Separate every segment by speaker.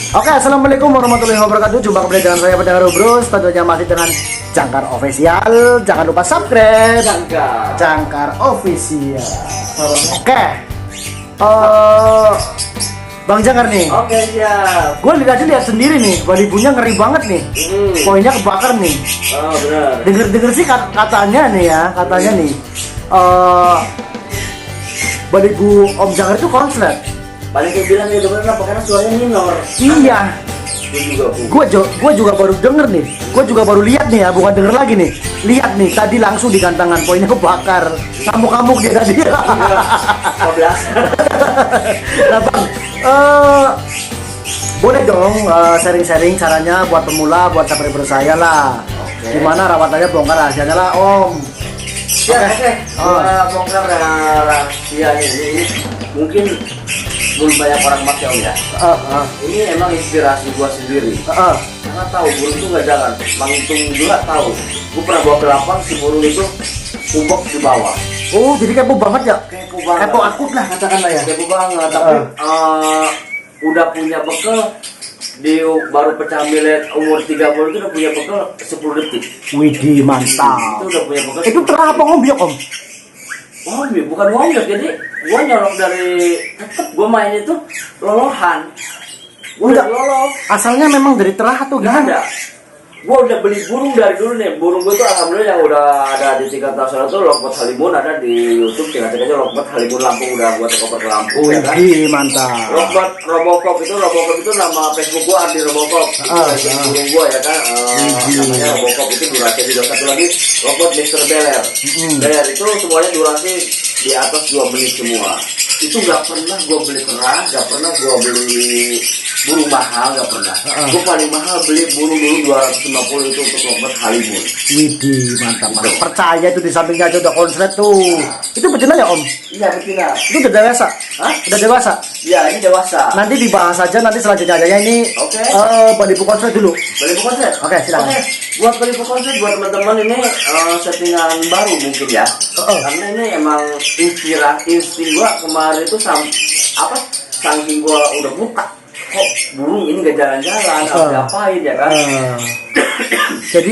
Speaker 1: Oke, assalamualaikum warahmatullahi wabarakatuh. Jumpa kembali dengan saya Pedang Bros. Tentunya masih dengan Jangkar Official. Jangan lupa subscribe. Jangkar Official. Oke. Bang Jangkar nih.
Speaker 2: Oke, siap.
Speaker 1: Gue lihat sendiri nih, balibunya ngeri banget nih. Poinnya kebakar nih.
Speaker 2: Oh, benar.
Speaker 1: Dengar sih katanya nih ya, nih. Balibu Om Jangkar itu konslet.
Speaker 2: Paling kayak bilang gitu benar apa karena suaranya minor.
Speaker 1: Iya.
Speaker 2: Gue
Speaker 1: juga baru denger nih. Gue juga baru lihat nih ya, bukan denger lagi nih. Lihat nih, tadi langsung di gantangan poinnya kebakar. Kamuk-kamuk dia tadi. 15. Nah, Bang, boleh dong sharing-sharing caranya buat pemula, buat subscriber saya lah. Gimana rawatannya, bongkar rahasianya lah, Om.
Speaker 2: Oke. Bongkar rahasia ini mungkin belum banyak orang pakai Om ya. Ini emang inspirasi gua sendiri. Karena tahu burung itu nggak jalan. Bang Untung juga tahu. Gua pernah bawa ke lapang si burung itu umbok di bawah.
Speaker 1: Oh, jadi kepo banget ya?
Speaker 2: Kepo banget.
Speaker 1: Kepo akut lah katakanlah ya.
Speaker 2: Kepo banget. Tapi udah punya bekal baru pecah milet umur 30 itu udah punya bekal 10 detik.
Speaker 1: Widih, mantap.
Speaker 2: Itu udah punya bekal.
Speaker 1: Itu terah apa ngombyok, Om?
Speaker 2: Ngombyok, bukan ngombyok. Jadi gua nyolong dari tetep gua main itu lolohan. Gua udah loloh.
Speaker 1: Asalnya memang dari terah atau
Speaker 2: Nggak
Speaker 1: gimana?
Speaker 2: ada. Gua udah beli burung dari dulu nih. Burung gua tuh alhamdulillah yang udah ada di tingkat nasional tuh Lockbot Halimun, ada di YouTube, tingkat aja Lockbot Halimun Lampung, udah gua tekoper ke Lampung.
Speaker 1: Widih, mantap.
Speaker 2: Lockbot Robocop itu nama Facebook gua Ardi Robocop. Itu burung gua ya kan. Namanya Robocop itu durasi di satu lagi Lockbot Mr. Beler. Beler itu semuanya durasi di atas 2 menit semua. Itu nggak pernah gua beli keras, nggak pernah gua beli burung mahal, nggak pernah. Gua paling mahal beli burung dulu 250 itu untuk Lockbot Halimun.
Speaker 1: Widih, mantap. Percaya itu di sampingnya aja udah konslet tuh. Itu betina ya, Om?
Speaker 2: Iya, betina.
Speaker 1: Itu udah dewasa?
Speaker 2: Hah?
Speaker 1: Udah dewasa?
Speaker 2: Iya, ini dewasa.
Speaker 1: Nanti dibahas aja nanti selanjutnya aja ini.
Speaker 2: Oke.
Speaker 1: Balibu konslet dulu.
Speaker 2: Balibu konslet.
Speaker 1: Oke, silakan.
Speaker 2: Buat balibu konslet buat teman-teman ini settingan baru mungkin ya. Karena ini emang insting gua kemarin itu saking gua udah buka. Kok burung ini gak jalan-jalan, ngapain ya kan?
Speaker 1: Jadi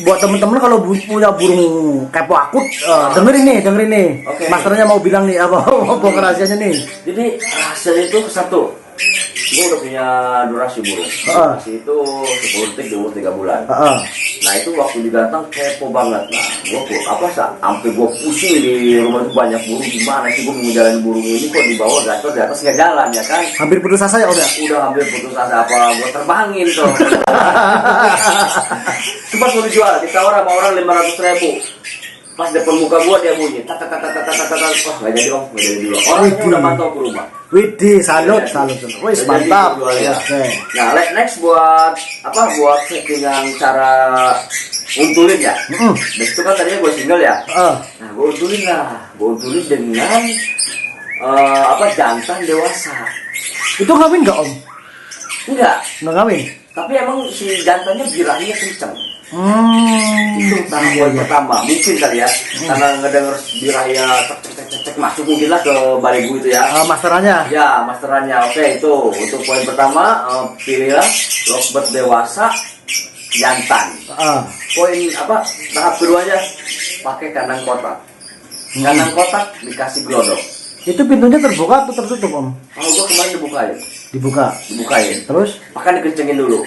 Speaker 1: buat temen-temen kalau punya burung kepo akut, dengerin nih.
Speaker 2: Okay.
Speaker 1: Masternya mau bilang nih apa bongkar rahasianya nih.
Speaker 2: Jadi rahasianya itu satu, gue udah punya durasi burung. Durasi itu 10 detik di umur 3 bulan. Nah itu waktu digantang kepo banget. Nah gue sampai gue pusing di rumah itu banyak burung, gimana sih gue mau jalan burung ini kok di bawah gacor, di atas nggak jalan ya kan?
Speaker 1: Hampir putus asa ya udah?
Speaker 2: Udah hampir putus asa, apa gue terbangin tuh. Cepat mau dijual, ditawar sama orang 500.000. Pas depan muka gua dia bunyi wah nggak jadi Om, nggak jadi dulu. Orangnya udah mantau ke rumah.
Speaker 1: Widih, salut. Wih, mantap.
Speaker 2: Ya. Nah, next buat settingan cara untulin ya. Itu kan tadinya gua single ya. Nah, gua untulin dengan jantan dewasa.
Speaker 1: Itu ngawin nggak, Om?
Speaker 2: Enggak
Speaker 1: Ngawin.
Speaker 2: tapi emang si jantannya birahinya kenceng. Itu tahap buat pertama mungkin kali ya, karena ngedenger birahnya cek masuk mungkin lah ke balibu itu ya.
Speaker 1: Masterannya?
Speaker 2: Ya, masterannya. Oke, itu untuk poin pertama. Pilihlah Lockbot dewasa jantan. Poin tahap keduanya pakai kandang kotak. Kandang kotak dikasih glodok.
Speaker 1: Itu pintunya terbuka atau tertutup, Om?
Speaker 2: Kalau gua kemarin dibukain.
Speaker 1: Terus?
Speaker 2: Makan dikencengin dulu.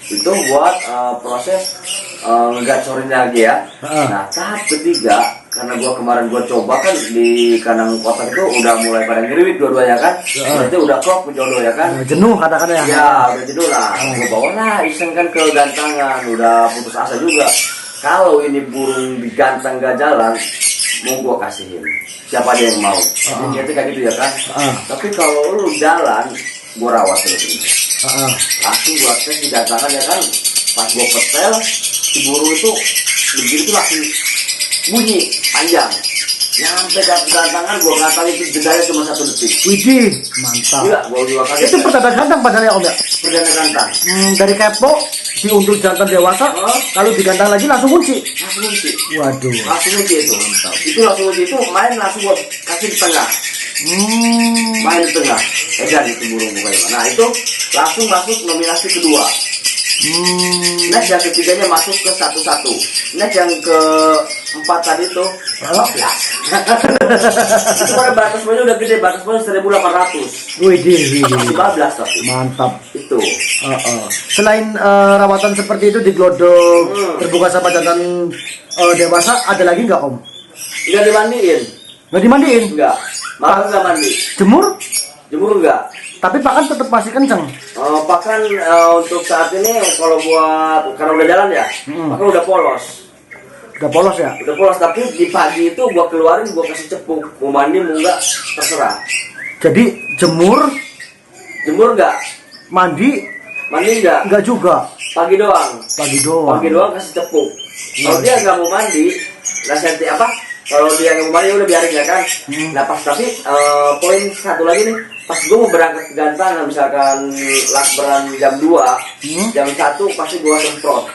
Speaker 2: Itu buat proses ngegacorin lagi ya. Nah, tahap ketiga, karena gua coba kan di kandang kotak itu udah mulai pada ngeriwit dua-duanya kan. Berarti udah klop jodoh ya kan.
Speaker 1: Jenuh katakan ya.
Speaker 2: Ya, udah jenuh lah. Gua bawa lah iseng kan ke gantangan, udah putus asa juga. Kalau ini burung digantang gak jalan, mau gua kasihin. Siapa dia yang mau? Jadi kayak gitu ya kan. Tapi kalau lu jalan, gua rawat terus. Langsung gua tes di gantangan ya kan. Pas gua petel, si burung itu begitu langsung bunyi panjang. Nyampe ke gantangan, gua ngatakan itu jedanya cuma 1 detik.
Speaker 1: Widih, mantap.
Speaker 2: Gila, gua 2 kali.
Speaker 1: Itu perdana gantang padahal ya, Om ya?
Speaker 2: Perdana gantang.
Speaker 1: Dari kepo diuntul jantan dewasa, kalau digantang lagi langsung kunci. Waduh.
Speaker 2: Langsung kunci itu. Itu langsung kunci itu main langsung gua kasih di tengah. Main di tengah. Edan itu burung pokoknya. Nah itu langsung masuk nominasi kedua. Next yang ketiganya masuk ke 1-1. Next yang keempat tadi tuh 14. Itu pada batas poinnya udah gede, batas poinnya 1.800.
Speaker 1: Widih.
Speaker 2: 15 tapi.
Speaker 1: Mantap.
Speaker 2: Itu.
Speaker 1: Selain rawatan seperti itu di glodok terbuka sama jantan dewasa, ada lagi nggak Om?
Speaker 2: Nggak dimandiin.
Speaker 1: Nggak dimandiin?
Speaker 2: Enggak. Malah nggak mandi.
Speaker 1: Jemur?
Speaker 2: Jemur enggak.
Speaker 1: Tapi pakan tetap masih kenceng.
Speaker 2: Pakan untuk saat ini kalau buat karena udah jalan ya, pakan udah polos.
Speaker 1: Udah polos ya?
Speaker 2: Udah polos, tapi di pagi itu gua keluarin, gua kasih cepuk. Mau mandi mau enggak terserah.
Speaker 1: Jadi jemur
Speaker 2: enggak?
Speaker 1: mandi enggak juga.
Speaker 2: Pagi doang.
Speaker 1: Pagi doang
Speaker 2: Kasih cepuk. Kalau dia nggak mau mandi, nasihati apa? Kalau dia nggak mau mandi udah biarin ya kan. Nah pas tapi poin satu lagi nih, pas gue mau berangkat ke Gantangan misalkan lakberan jam 2, jam 1 pasti gue semprot.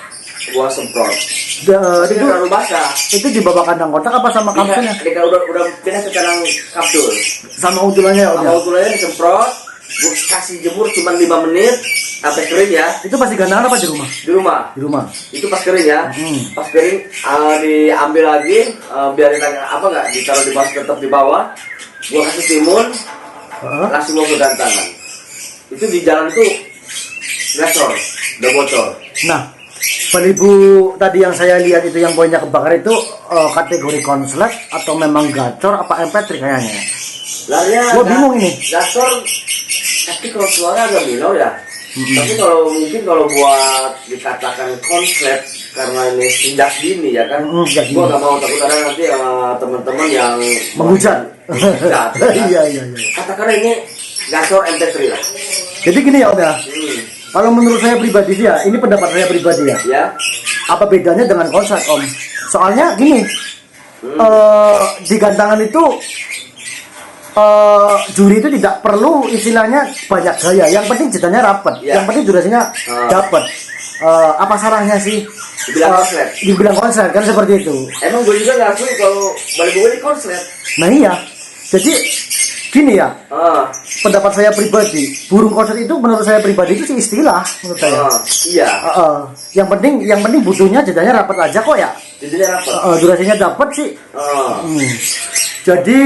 Speaker 2: Tapi
Speaker 1: itu
Speaker 2: terlalu basah.
Speaker 1: Itu di bawah kandang kotak apa sama kapsulnya?
Speaker 2: Ketika udah pindah ke kandang kapsul.
Speaker 1: Sama utulannya ya?
Speaker 2: Sama utulannya disemprot, gue kasih jemur cuma 5 menit sampai kering ya.
Speaker 1: Itu pasti gandangan apa di rumah?
Speaker 2: Di rumah. Itu pas kering ya. Pas kering diambil lagi, biarin apa nggak ditaruh di bawah, tetap di bawah. Gue kasih timun, langsung mau ke Gantangan. Itu di jalan itu gacor, udah bocor.
Speaker 1: Nah, penipu tadi yang saya lihat itu yang poinnya kebakar itu kategori konslet atau memang gacor apa MP3 kayaknya?
Speaker 2: Larinya
Speaker 1: Gua bingung ini.
Speaker 2: gacor, tapi kalau suara agak minor ya. Tapi kalau mungkin kalau buat dikatakan konslet karena ini sejak dini ya kan, gua gak mau takut ada nanti teman-teman yang
Speaker 1: menghujat. Iya.
Speaker 2: Katakan ini gacor MP3 lah.
Speaker 1: Jadi gini ya Om ya. Kalau menurut saya pribadi sih ya, ini pendapat saya pribadi ya.
Speaker 2: Ya.
Speaker 1: Apa bedanya dengan konslet Om? Soalnya gini, di Gantangan itu juri itu tidak perlu istilahnya banyak gaya, yang penting jedanya rapat, yang penting durasinya dapat. Apa salahnya sih dibilang konslet kan seperti itu?
Speaker 2: Emang gue juga ngakui kalau balik gue ini konslet.
Speaker 1: Nah iya, jadi gini ya, pendapat saya pribadi, burung konslet itu menurut saya pribadi itu sih istilah menurut saya.
Speaker 2: Iya.
Speaker 1: Yang penting butuhnya jedanya rapat aja kok ya.
Speaker 2: Jedanya rapat.
Speaker 1: Durasinya dapat sih. Jadi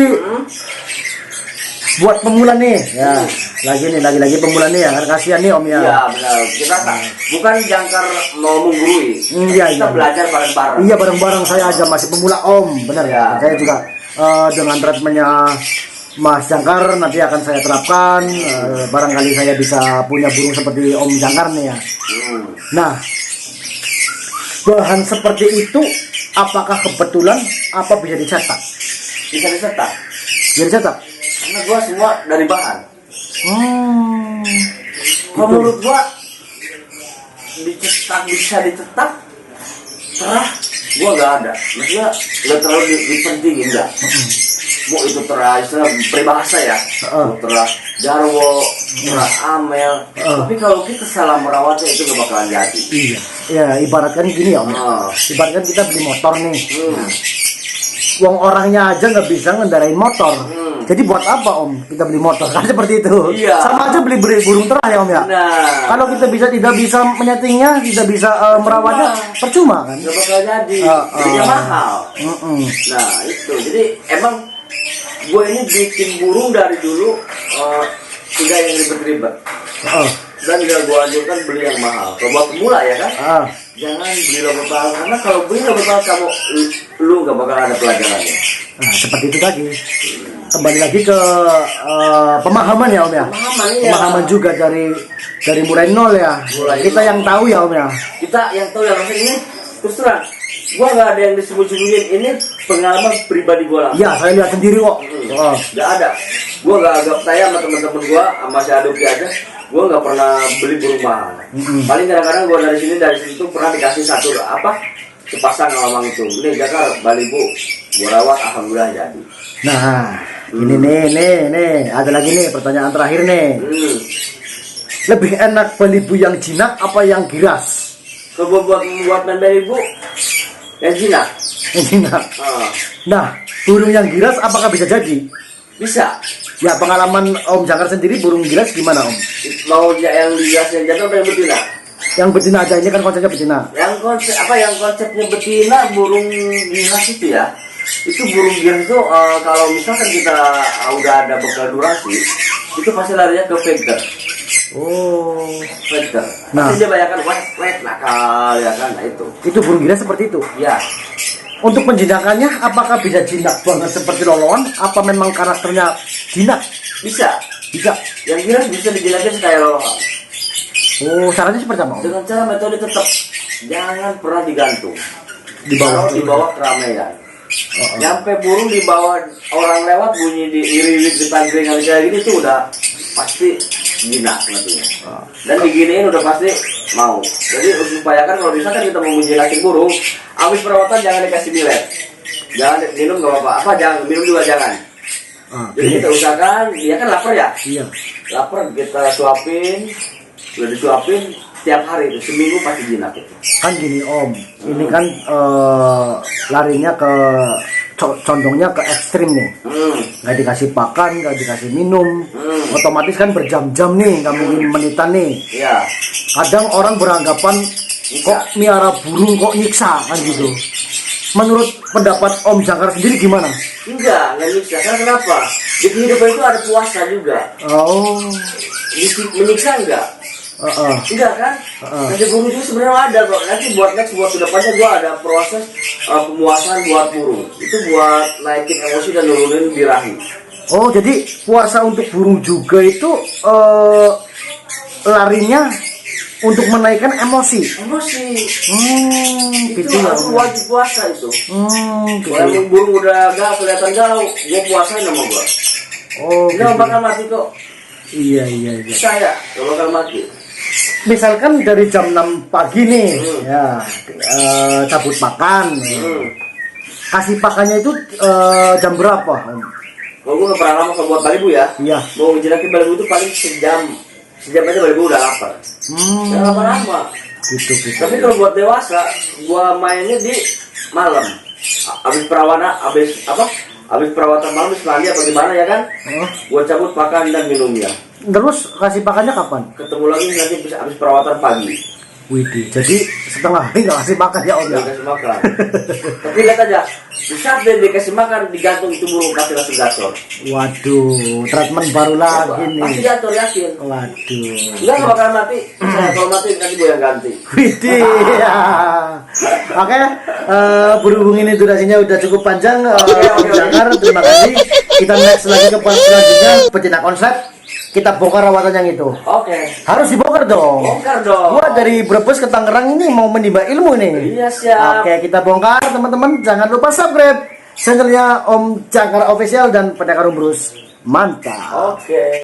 Speaker 1: buat pemula nih, ya lagi pemula nih ya, kan kasihan nih Om ya.
Speaker 2: Iya benar, kita bukan jangkar mau menggurui, kita belajar bareng-bareng.
Speaker 1: Iya bareng-bareng, saya aja masih pemula Om, benar ya. Saya juga dengan treatmentnya Mas Jangkar nanti akan saya terapkan, barangkali saya bisa punya burung seperti Om Jangkar nih ya. Nah, bahan seperti itu apakah kebetulan apa bisa dicetak?
Speaker 2: Bisa dicetak.
Speaker 1: Bisa dicetak?
Speaker 2: Karena gua semua dari bahan. Menurut gua bisa dicetak terah gua nggak ada. Maksudnya nggak terlalu dipentingin nggak. Mau itu terah istilah peribahasa ya. Terah jarwo, terah amel. Tapi kalau kita salah merawatnya itu nggak bakalan jadi.
Speaker 1: Iya. Ya ibaratkan gini ya Om. Ibaratkan kita beli motor nih. Uang orangnya aja nggak bisa ngendarain motor. Jadi buat apa Om kita beli motor? Kan seperti itu.
Speaker 2: Iya.
Speaker 1: Sama aja beli burung terah ya Om ya.
Speaker 2: Nah.
Speaker 1: Kalau kita tidak bisa menyetingnya, tidak bisa merawatnya, percuma kan?
Speaker 2: Gak bakal jadi. Jadinya mahal. Nah itu. Jadi emang gue ini bikin burung dari dulu tidak yang ribet-ribet. Dan gak gue anjurkan beli yang mahal. Kalau buat pemula ya kan, jangan beli lobet mahal. Karena kalau beli lobet mahal lu gak bakal ada pelajarannya.
Speaker 1: Nah seperti itu tadi. Kembali lagi ke pemahaman ya Om ya. Pemahaman juga dari mulai nol ya. Kita yang tahu ya Om ya.
Speaker 2: Kita yang tahu yang ini terus terang. Gua nggak ada yang disembunyi-sembunyiin, ini pengalaman pribadi gua langsung.
Speaker 1: Iya, saya lihat sendiri kok.
Speaker 2: Nggak ada. Gua nggak anggap saya sama teman-teman gua sama si Adopi aja. Gua nggak pernah beli burung mahal. Paling kadang-kadang gua dari sini tuh pernah dikasih satu sepasang lamang itu. Ini Jakar Bali Bu. Gua rawat alhamdulillah jadi.
Speaker 1: Nah, ini nih, ada lagi nih pertanyaan terakhir nih. Lebih enak Bali Bu yang jinak apa yang giras?
Speaker 2: Kalau buat main Bali Bu yang jinak.
Speaker 1: Yang jinak. Nah, burung yang giras apakah bisa jadi?
Speaker 2: Bisa.
Speaker 1: Ya pengalaman Om Jangkar sendiri burung gilas gimana Om?
Speaker 2: Mau yang digas yang jantan apa yang betina?
Speaker 1: Yang betina aja, ini kan konsepnya betina.
Speaker 2: Yang konsepnya betina burung gilas itu ya. Itu burung gilas itu kalau misalkan kita udah ada bekal durasi, itu pasti larinya ke feeder.
Speaker 1: Oh.
Speaker 2: Feeder.
Speaker 1: Nah.
Speaker 2: Pasti dia bayangkan wet nakal ya kan, nah itu.
Speaker 1: Itu burung gilas seperti itu.
Speaker 2: Ya.
Speaker 1: Untuk penjinakannya apakah bisa jinak banget seperti loloan? Apa memang karakternya jinak?
Speaker 2: Bisa.
Speaker 1: Bisa.
Speaker 2: Yang gilas bisa dijinakin kayak lolohan.
Speaker 1: Oh, caranya seperti apa Om?
Speaker 2: Dengan cara metode tetap jangan pernah digantung.
Speaker 1: Di bawah
Speaker 2: Keramaian. Nyampe burung di bawah orang lewat bunyi di iri di tangkringan kayak gini tuh udah pasti jinak nantinya. Dan diginiin udah pasti mau. Jadi upayakan kalau bisa kan kita mau menjinakin burung, habis perawatan jangan dikasih milet. Jangan minum nggak apa-apa, jangan minum juga jangan. Jadi kita usahakan, dia kan lapar ya.
Speaker 1: Iya.
Speaker 2: Lapar kita suapin, udah disuapin tiap hari itu seminggu pasti jinak itu.
Speaker 1: Kan gini Om, ini kan larinya ke condongnya ke ekstrim nih. Nggak dikasih pakan, nggak dikasih minum, otomatis kan berjam-jam nih, nggak mungkin menitan nih.
Speaker 2: Iya.
Speaker 1: Kadang orang beranggapan kok miara burung kok nyiksa kan gitu. Menurut pendapat Om Jangkar sendiri gimana?
Speaker 2: Enggak nyiksa. Karena kenapa? Di kehidupan itu ada puasa juga.
Speaker 1: Oh.
Speaker 2: Menyiksa enggak? Enggak kan? Nanti burung itu sebenarnya ada kok. Nanti buat kedepannya gua ada proses pemuasan buat burung. Itu buat naikin emosi dan nurunin birahi.
Speaker 1: Oh, jadi puasa untuk burung juga itu larinya untuk menaikkan emosi.
Speaker 2: Emosi.
Speaker 1: Gitu
Speaker 2: Itu
Speaker 1: ya.
Speaker 2: aku wajib puasa itu.
Speaker 1: Gitu.
Speaker 2: Kalau burung udah gak kelihatan galau, gua puasain sama gua.
Speaker 1: Oh,
Speaker 2: Nggak
Speaker 1: gitu.
Speaker 2: bakal mati kok.
Speaker 1: Iya.
Speaker 2: Saya nggak bakal mati.
Speaker 1: Misalkan dari jam 6 pagi nih, ya cabut makan, kasih pakannya itu jam berapa?
Speaker 2: Kalau gue nggak pernah lama kalau buat balibu ya.
Speaker 1: Iya.
Speaker 2: Mau ngejinakin balibu itu paling sejam aja balibu udah lapar. Jangan lama-lama.
Speaker 1: Gitu.
Speaker 2: Tapi kalau buat dewasa, gua mainnya di malam. Abis perawatan malam di Selandia apa gimana ya kan? Gua cabut pakan dan minumnya.
Speaker 1: Terus kasih pakannya kapan?
Speaker 2: Ketemu lagi nanti bisa abis perawatan pagi.
Speaker 1: Widih, jadi setengah hari nggak kasih makan ya Om ya?
Speaker 2: Dikasih makan. Tapi lihat aja, di saat dia dikasih makan digantung itu burung pasti langsung gacor.
Speaker 1: Waduh, treatment baru lagi
Speaker 2: Pasti
Speaker 1: nih.
Speaker 2: gacor yakin.
Speaker 1: Waduh.
Speaker 2: Enggak bakal mati. Kalau mati nanti gue yang ganti.
Speaker 1: Widih. Ya. Oke, berhubung ini durasinya udah cukup panjang. Om Jangkar, terima kasih. Kita next lagi ke part selanjutnya, pecinta konsep. Kita bongkar rawatan yang itu.
Speaker 2: Oke.
Speaker 1: Harus dibongkar dong.
Speaker 2: Bongkar dong.
Speaker 1: Gua dari Brebes ke Tangerang ini mau menimba ilmu nih.
Speaker 2: Iya siap.
Speaker 1: Oke, kita bongkar teman-teman. Jangan lupa subscribe channelnya Om Jangkar Official dan Pendekar Umbrus. Mantap.
Speaker 2: Oke.